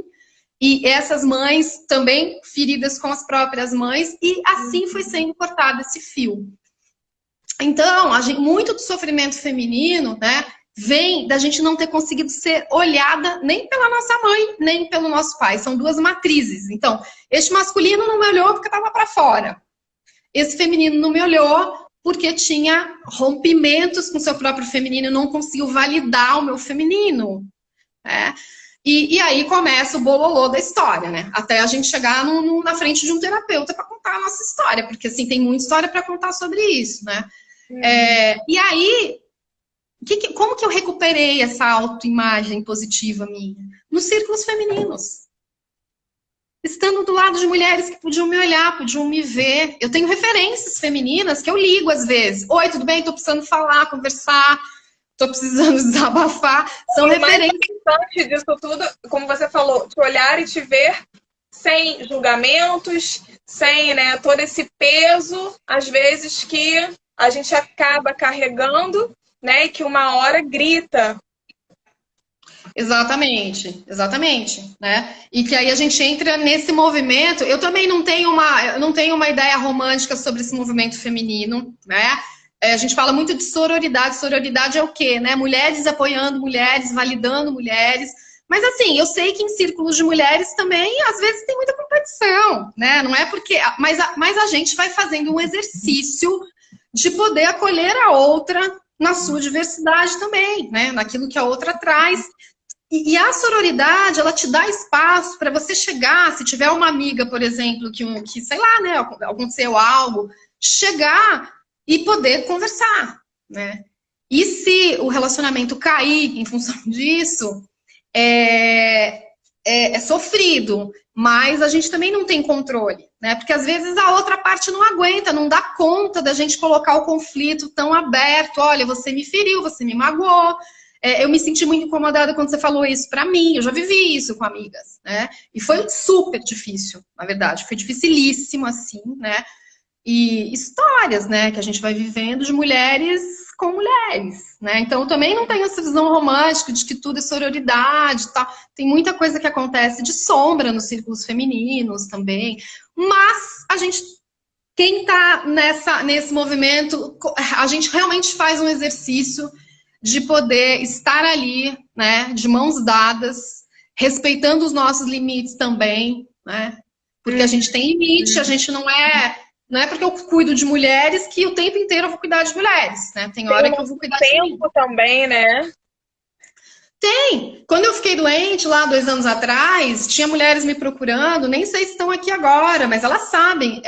S2: e essas mães também feridas com as próprias mães, e assim foi sendo cortado esse fio. Então, muito do sofrimento feminino, né, vem da gente não ter conseguido ser olhada nem pela nossa mãe, nem pelo nosso pai. São duas matrizes. Então, este masculino não me olhou porque estava para fora. Esse feminino não me olhou porque tinha rompimentos com seu próprio feminino e não conseguiu validar o meu feminino. Né? E aí começa o bololô da história, né? Até a gente chegar na frente de um terapeuta para contar a nossa história, porque assim, tem muita história para contar sobre isso, né? E aí, como que eu recuperei essa autoimagem positiva minha? Nos círculos femininos. Estando do lado de mulheres que podiam me olhar, podiam me ver. Eu tenho referências femininas que eu ligo às vezes. Oi, tudo bem? Tô precisando falar, conversar. Tô precisando desabafar. São referências.
S1: O mais importante disso tudo, como você falou, te olhar e te ver sem julgamentos, sem, né, todo esse peso, às vezes, que a gente acaba carregando, né, e que uma hora grita.
S2: Exatamente, exatamente, né? E que aí a gente entra nesse movimento. Eu também não tenho uma ideia romântica sobre esse movimento feminino, né? A gente fala muito de sororidade. Sororidade é o quê, né? Mulheres apoiando mulheres, validando mulheres. Mas assim, eu sei que em círculos de mulheres também, às vezes, tem muita competição, né? Não é porque. Mas a gente vai fazendo um exercício de poder acolher a outra na sua diversidade também, né? Naquilo que a outra traz. E a sororidade, ela te dá espaço para você chegar, se tiver uma amiga, por exemplo, que sei lá, né, aconteceu algo, chegar e poder conversar, né? E se o relacionamento cair em função disso, é sofrido, mas a gente também não tem controle, né? Porque às vezes a outra parte não aguenta, não dá conta da gente colocar o conflito tão aberto. Olha, você me feriu, você me magoou. Eu me senti muito incomodada quando você falou isso pra mim. Eu já vivi isso com amigas, né? E foi super difícil, na verdade. Foi dificilíssimo, assim, né? E histórias, né? Que a gente vai vivendo de mulheres com mulheres, né? Então, eu também não tenho essa visão romântica de que tudo é sororidade, tá? Tem muita coisa que acontece de sombra nos círculos femininos também. Mas a gente... Quem tá nesse movimento, a gente realmente faz um exercício de poder estar ali, né, de mãos dadas, respeitando os nossos limites também, né? Porque a gente tem limite, a gente não é porque eu cuido de mulheres que o tempo inteiro eu vou cuidar de mulheres, né? Tem hora que eu vou cuidar de mim.
S1: Tempo também, né?
S2: Tem. Quando eu fiquei doente lá 2 anos atrás, tinha mulheres me procurando, nem sei se estão aqui agora, mas elas sabem.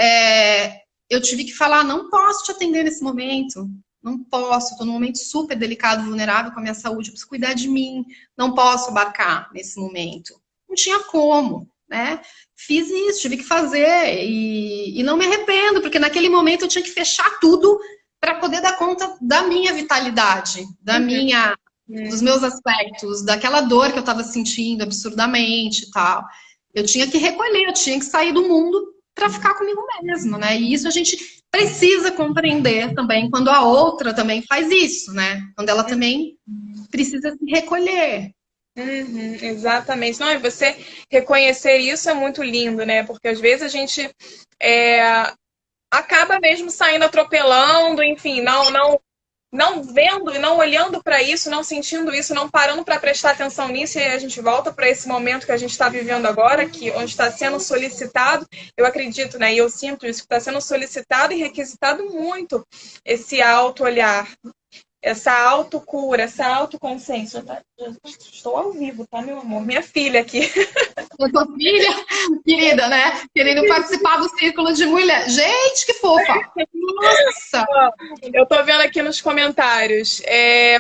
S2: Eu tive que falar, não posso te atender nesse momento. Não posso, estou num momento super delicado, vulnerável com a minha saúde, eu preciso cuidar de mim, não posso abarcar nesse momento. Não tinha como, né? Fiz isso, tive que fazer e não me arrependo, porque naquele momento eu tinha que fechar tudo para poder dar conta da minha vitalidade, dos meus aspectos, daquela dor que eu estava sentindo absurdamente e tal. Eu tinha que recolher, eu tinha que sair do mundo para ficar comigo mesma, né? E isso a gente precisa compreender também quando a outra também faz isso, né? Quando ela também precisa se recolher.
S1: Exatamente. Não, e você reconhecer isso é muito lindo, né? Porque às vezes a gente acaba mesmo saindo atropelando, enfim, não vendo e não olhando para isso, não sentindo isso, não parando para prestar atenção nisso, e aí a gente volta para esse momento que a gente está vivendo agora, onde está sendo solicitado, eu acredito, né, e eu sinto isso, que está sendo solicitado e requisitado muito esse auto-olhar, essa autocura, essa autoconsciência. Estou ao vivo, tá, meu amor? Minha filha aqui.
S2: Eu sou filha, querida, né? Querendo participar do círculo de mulher. Gente, que fofa! Nossa!
S1: Eu tô vendo aqui nos comentários,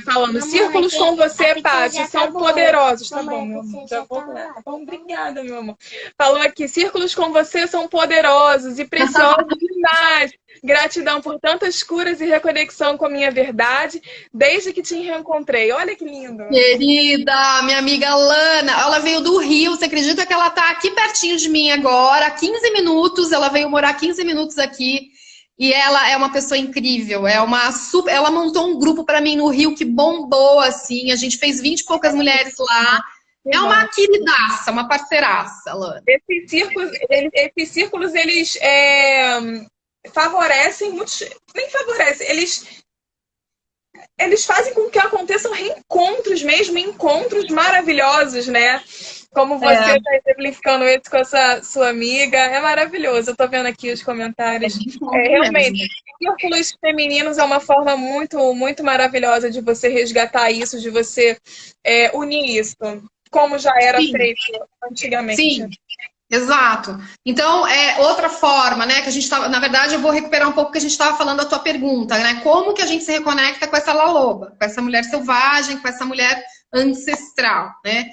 S1: falando, círculos com você, Paty, são poderosos. Tá bom, meu amor. Já vou lá. Tá bom, obrigada, meu amor. Falou aqui, círculos com você são poderosos e preciosos demais. Gratidão por tantas curas e reconexão com a minha verdade, desde que te reencontrei. Olha que lindo.
S2: Querida, minha amiga Lana, ela veio do Rio, você acredita que ela tá aqui pertinho de mim agora, 15 minutos, ela veio morar 15 minutos aqui, e ela é uma pessoa incrível, ela montou um grupo pra mim no Rio que bombou, assim, a gente fez 20 e poucas mulheres lá, é uma queridaça, uma parceiraça, Lana.
S1: Esses círculos eles favorecem, nem favorecem, eles fazem com que aconteçam reencontros mesmo, encontros maravilhosos, né? Como você está exemplificando isso com essa sua amiga, é maravilhoso. Eu tô vendo aqui os comentários. Realmente, círculos femininos é uma forma muito, muito maravilhosa de você resgatar isso, de você unir isso. como já era
S2: Sim.
S1: feito antigamente.
S2: Sim. Exato. Então, é outra forma, né, que a gente tava, na verdade, eu vou recuperar um pouco o que a gente estava falando da tua pergunta, né? Como que a gente se reconecta com essa laloba, com essa mulher selvagem, com essa mulher ancestral, né?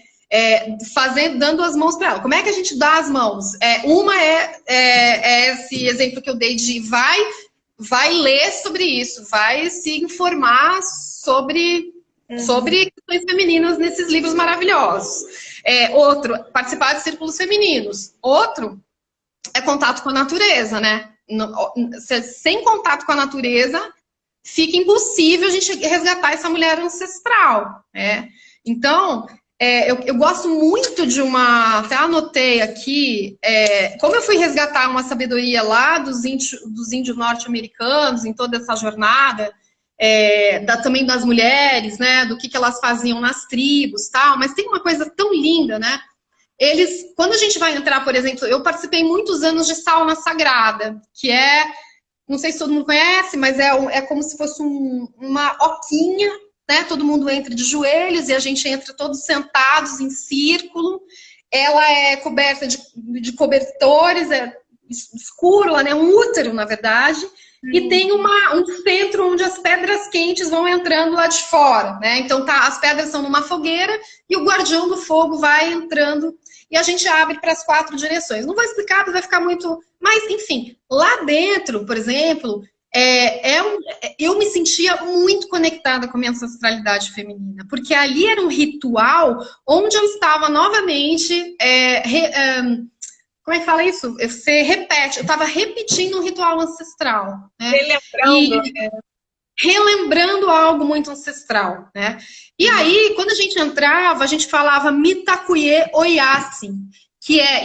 S2: Dando as mãos para ela. Como é que a gente dá as mãos? Uma é esse exemplo que eu dei de vai ler sobre isso, vai se informar sobre questões femininas nesses livros maravilhosos. Outro, participar de círculos femininos. Outro é contato com a natureza, né? Sem contato com a natureza, fica impossível a gente resgatar essa mulher ancestral, né? Então, eu gosto muito de até anotei aqui, como eu fui resgatar uma sabedoria lá dos índios norte-americanos em toda essa jornada, também das mulheres, né, do que elas faziam nas tribos, tal, mas tem uma coisa tão linda, né? Quando a gente vai entrar, por exemplo, eu participei muitos anos de sauna sagrada, que não sei se todo mundo conhece, mas é como se fosse uma oquinha, né? Todo mundo entra de joelhos e a gente entra todos sentados em círculo. Ela é coberta de cobertores, é escuro, né? Um útero, na verdade. E tem um centro onde as pedras quentes vão entrando lá de fora, né? Então as pedras são numa fogueira e o guardião do fogo vai entrando e a gente abre para as 4 direções. Não vou explicar, porque vai ficar muito... Mas, enfim, lá dentro, por exemplo, eu me sentia muito conectada com a minha ancestralidade feminina, porque ali era um ritual onde eu estava novamente... como é que fala isso? Você repete. Eu estava repetindo um ritual ancestral. Né? Relembrando algo muito ancestral. Né? E aí, quando a gente entrava, a gente falava Mitakuye Oyasin,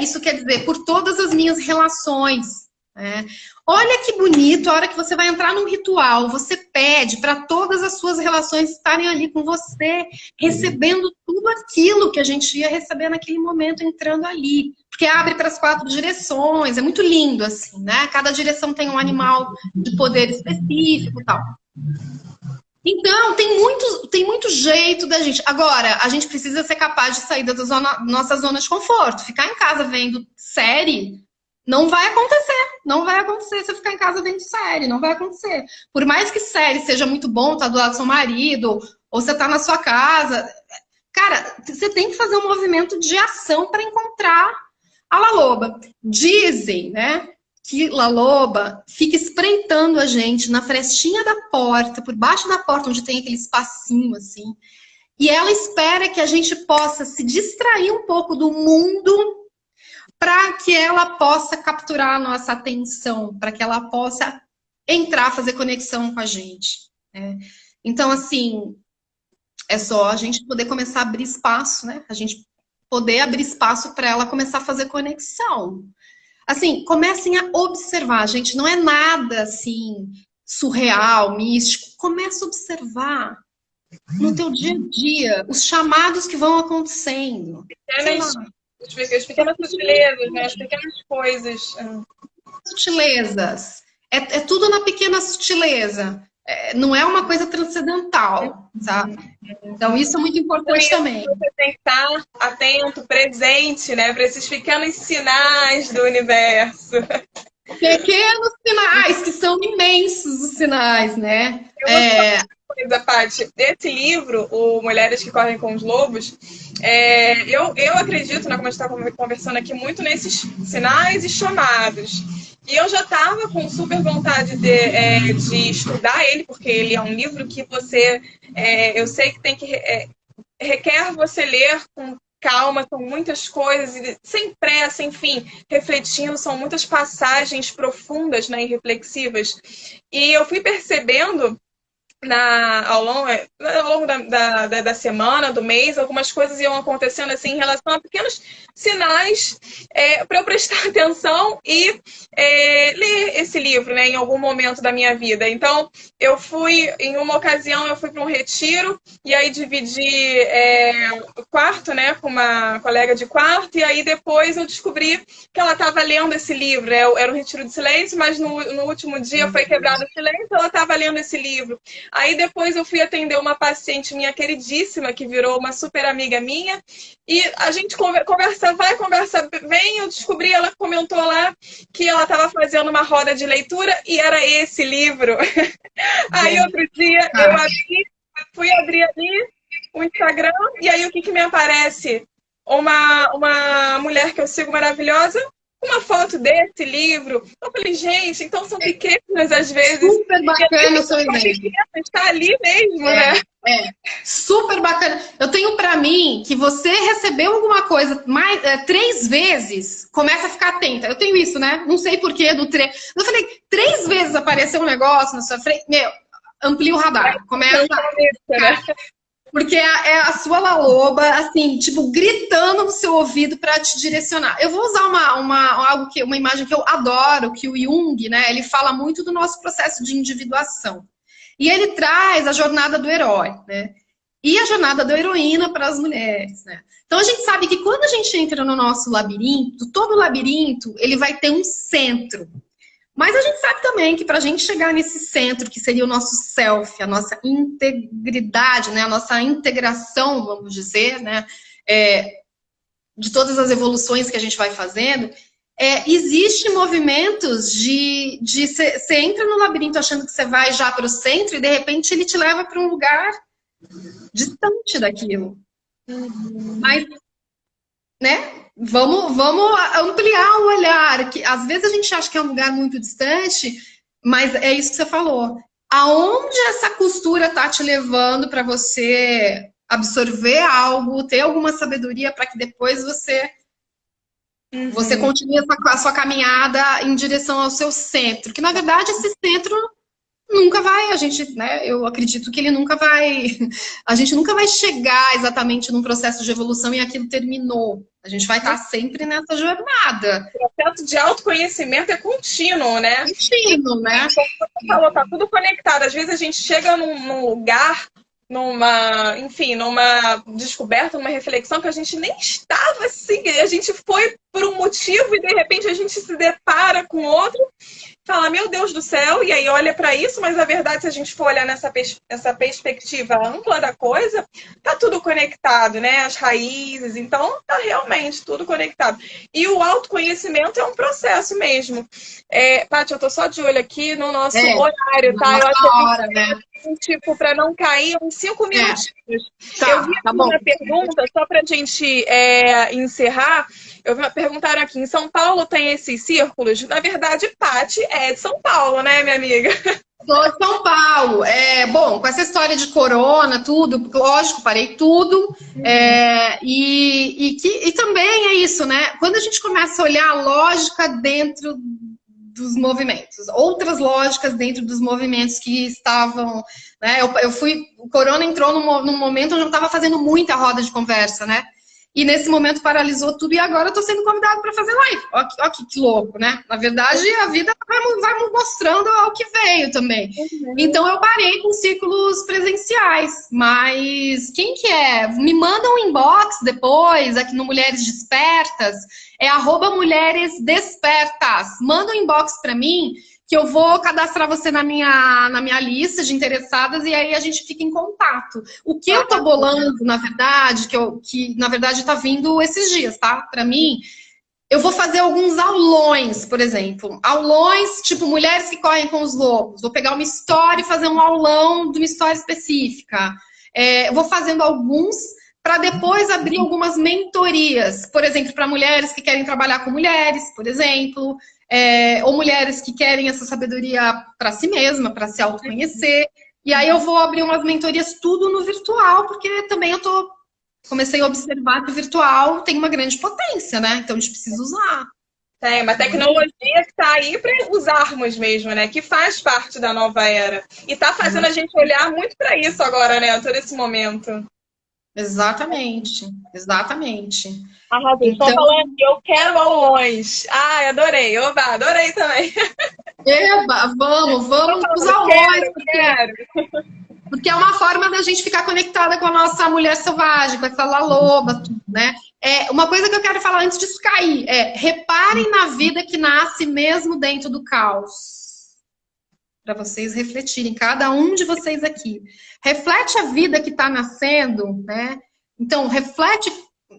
S2: isso quer dizer, por todas as minhas relações. Né? Olha que bonito, a hora que você vai entrar num ritual, você pede para todas as suas relações estarem ali com você, recebendo tudo aquilo que a gente ia receber naquele momento, entrando ali. Porque abre para as 4 direções, é muito lindo, assim, né? Cada direção tem um animal de poder específico e tal. Então, tem muito jeito da gente. Agora, a gente precisa ser capaz de sair da nossa zona de conforto. Ficar em casa vendo série... Não vai acontecer se eu ficar em casa vendo série, não vai acontecer. Por mais que série seja muito bom, tá do lado do seu marido, ou você tá na sua casa, cara, você tem que fazer um movimento de ação para encontrar a laloba. Dizem, né, que laloba fica espreitando a gente na frestinha da porta, por baixo da porta, onde tem aquele espacinho assim, e ela espera que a gente possa se distrair um pouco do mundo para que ela possa capturar a nossa atenção, para que ela possa entrar, fazer conexão com a gente. Né? Então, assim, é só a gente poder começar a abrir espaço, né? A gente poder abrir espaço para ela começar a fazer conexão. Assim, comecem a observar, gente, não é nada, assim, surreal, místico. Comece a observar no teu dia a dia os chamados que vão acontecendo.
S1: As pequenas sutilezas, né? As pequenas coisas.
S2: Sutilezas. É tudo na pequena sutileza. Não é uma coisa transcendental, sabe? Então, isso é muito importante também.
S1: Você tem que estar atento, presente, né? Para esses pequenos sinais do universo.
S2: Pequenos sinais, que são imensos os sinais, né?
S1: Coisa, Paty, esse livro, o Mulheres que Correm com os Lobos, eu acredito, né, como a gente está conversando aqui, muito nesses sinais e chamados. E eu já estava com super vontade de estudar ele, porque ele é um livro que eu sei que tem que requer você ler com calma, são muitas coisas, sem pressa, enfim, refletindo, são muitas passagens profundas, né, e reflexivas. E eu fui percebendo ao longo da semana, do mês, algumas coisas iam acontecendo assim em relação a pequenos sinais para eu prestar atenção e ler esse livro, né, em algum momento da minha vida. Então, em uma ocasião, eu fui para um retiro e aí dividi o quarto, né, com uma colega de quarto, e aí depois eu descobri que ela estava lendo esse livro. Era um retiro de silêncio, mas no último dia foi quebrado o silêncio, ela estava lendo esse livro. Aí depois eu fui atender uma paciente minha queridíssima, que virou uma super amiga minha, e a gente conversa, vai, conversa, vem, eu descobri, ela comentou lá que ela estava fazendo uma roda de leitura e era esse livro. Aí outro dia eu fui abrir ali o Instagram, e aí o que me aparece? Uma mulher que eu sigo maravilhosa, uma foto desse livro. Eu falei, gente, então são pequenas às vezes.
S2: Super bacana o seu exemplo.
S1: Está ali mesmo, né?
S2: Super bacana. Eu tenho pra mim que você recebeu alguma coisa mais 3 vezes, começa a ficar atenta. Eu tenho isso, né? Não sei porquê do 3. Eu falei, 3 vezes apareceu um negócio na sua frente. Meu, amplia o radar. Começa a... Porque é a sua laloba, assim, tipo, gritando no seu ouvido para te direcionar. Eu vou usar uma imagem que eu adoro, que o Jung, né? Ele fala muito do nosso processo de individuação. E ele traz a jornada do herói, né? E a jornada da heroína para as mulheres, né? Então a gente sabe que quando a gente entra no nosso labirinto, todo labirinto, ele vai ter um centro. Mas a gente sabe também que para a gente chegar nesse centro, que seria o nosso self, a nossa integridade, né? A nossa integração, vamos dizer, né? De todas as evoluções que a gente vai fazendo, existe movimentos de você entra no labirinto achando que você vai já para o centro e de repente ele te leva para um lugar distante daquilo. Mas, né? Vamos ampliar o olhar, que às vezes a gente acha que é um lugar muito distante, mas é isso que você falou. Aonde essa costura tá te levando para você absorver algo, ter alguma sabedoria para que depois você continue a sua caminhada em direção ao seu centro. Que na verdade esse centro nunca vai, né? Eu acredito que ele nunca vai. A gente nunca vai chegar exatamente num processo de evolução e aquilo terminou. A gente vai estar sempre nessa jornada.
S1: O processo de autoconhecimento é contínuo, né?
S2: Contínuo, né?
S1: Como você falou, tá tudo conectado. Às vezes a gente chega num lugar, numa descoberta, numa reflexão que a gente nem estava assim. A gente foi por um motivo e de repente a gente se depara com outro. Fala, meu Deus do céu, e aí olha para isso, mas a verdade, se a gente for olhar nessa perspectiva ampla da coisa, tá tudo conectado, né? As raízes, então tá realmente tudo conectado. E o autoconhecimento é um processo mesmo. Paty, eu tô só de olho aqui no nosso horário, tá? Eu acho que tipo, para não cair, uns 5 minutinhos.
S2: Tá,
S1: eu vi uma pergunta, só pra gente encerrar. Perguntaram aqui, em São Paulo tem esses círculos? Na verdade, Paty é de São Paulo, né, minha amiga?
S2: Sou de São Paulo. Bom, com essa história de corona, tudo, lógico, parei tudo. E também é isso, né? Quando a gente começa a olhar a lógica dentro dos movimentos, outras lógicas dentro dos movimentos que estavam, né? O corona entrou num momento onde eu estava fazendo muita roda de conversa, né? E nesse momento paralisou tudo e agora eu tô sendo convidada para fazer live. Ó que louco, né? Na verdade, a vida vai mostrando ao que veio também. Então eu parei com ciclos presenciais. Mas quem que é? Me manda um inbox depois, aqui no Mulheres Despertas. É @mulheresdespertas. Manda um inbox para mim, que eu vou cadastrar você na minha lista de interessadas e aí a gente fica em contato. O que eu tô bolando, na verdade, que na verdade tá vindo esses dias, tá? Pra mim, eu vou fazer alguns aulões, por exemplo. Aulões, tipo, mulheres que correm com os lobos. Vou pegar uma história e fazer um aulão de uma história específica. Eu vou fazendo alguns para depois abrir algumas mentorias. Por exemplo, para mulheres que querem trabalhar com mulheres, por exemplo. Ou mulheres que querem essa sabedoria para si mesma, para se autoconhecer. E aí eu vou abrir umas mentorias tudo no virtual, porque também comecei a observar que o virtual tem uma grande potência, né? Então a gente precisa usar.
S1: Tem uma tecnologia que está aí para usarmos mesmo, né? Que faz parte da nova era. E está fazendo a gente olhar muito para isso agora, né? Todo esse momento.
S2: Exatamente, exatamente.
S1: Arrasou. Então, falando que eu quero aulões. Ai, adorei. Oba, adorei também.
S2: Vamos os aulões. Porque é uma forma da gente ficar conectada com a nossa mulher selvagem, com aquela loba, tudo, né? Uma coisa que eu quero falar antes disso cair reparem na vida que nasce mesmo dentro do caos. para vocês refletirem, cada um de vocês aqui. Reflete a vida que está nascendo, né? Então, reflete,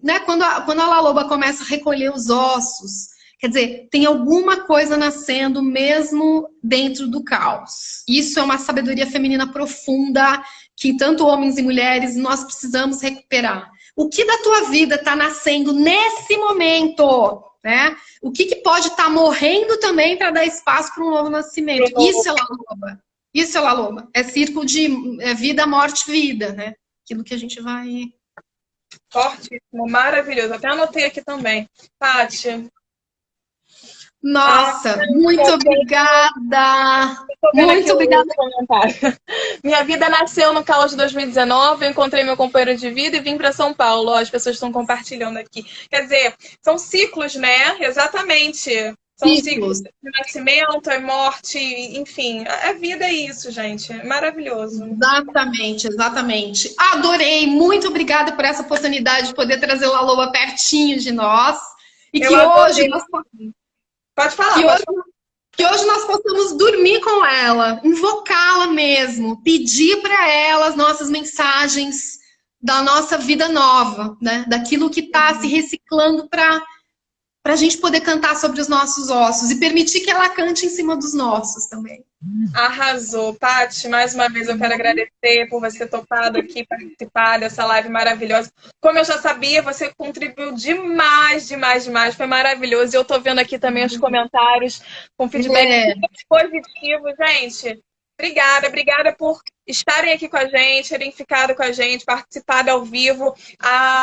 S2: né? Quando a Laloba começa a recolher os ossos, quer dizer, tem alguma coisa nascendo mesmo dentro do caos. Isso é uma sabedoria feminina profunda que tanto homens e mulheres nós precisamos recuperar. O que da tua vida está nascendo nesse momento, né? O que pode estar morrendo também para dar espaço para um novo nascimento? Isso é Laloba. Isso é Laloba. É círculo de vida, morte, vida, né? Aquilo que a gente vai...
S1: Fortíssimo, maravilhoso. Até anotei aqui também. Paty.
S2: Nossa, muito obrigada. Muito obrigada.
S1: Minha vida nasceu no caos de 2019, eu encontrei meu companheiro de vida e vim para São Paulo. Ó, as pessoas estão compartilhando aqui. Quer dizer, são ciclos, né? Exatamente. São ciclos de nascimento, é morte, enfim. A vida é isso, gente. É maravilhoso.
S2: Exatamente, exatamente. Adorei. Muito obrigada por essa oportunidade de poder trazer o Laloba pertinho de nós. E que hoje nós...
S1: Pode falar.
S2: Que hoje nós possamos dormir com ela, invocá-la mesmo, pedir para ela as nossas mensagens da nossa vida nova, né? Daquilo que está se reciclando para a gente poder cantar sobre os nossos ossos e permitir que ela cante em cima dos nossos também.
S1: Arrasou. Paty, mais uma vez eu quero agradecer por você ter topado aqui participar dessa live maravilhosa. Como eu já sabia, você contribuiu demais. Foi maravilhoso. E eu tô vendo aqui também os comentários com feedback positivo. Gente, obrigada por estarem aqui com a gente, terem ficado com a gente, participado ao vivo.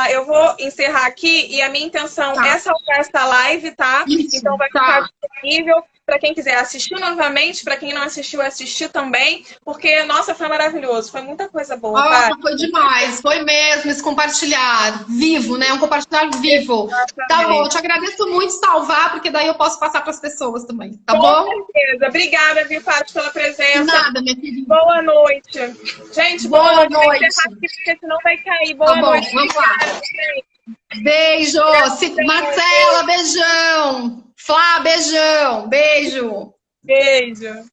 S1: Eu vou encerrar aqui e a minha intenção é salvar essa live, tá?
S2: Isso,
S1: então vai ficar disponível para quem quiser assistir novamente, para quem não assistiu, assistir também, porque, nossa, foi maravilhoso, foi muita coisa boa.
S2: Nossa, foi demais, foi mesmo esse compartilhar vivo, né? Um compartilhar vivo. Exatamente. Tá bom, eu te agradeço muito salvar, porque daí eu posso passar para as pessoas também, tá bom?
S1: Com certeza. Obrigada, viu, Paty, pela presença.
S2: Nada, minha querida.
S1: Boa noite. Gente, boa noite. Porque senão vai cair. Boa noite.
S2: Vamos lá. Beijo. Marcela, beijão. Flá, beijão. Beijo.
S1: Beijo.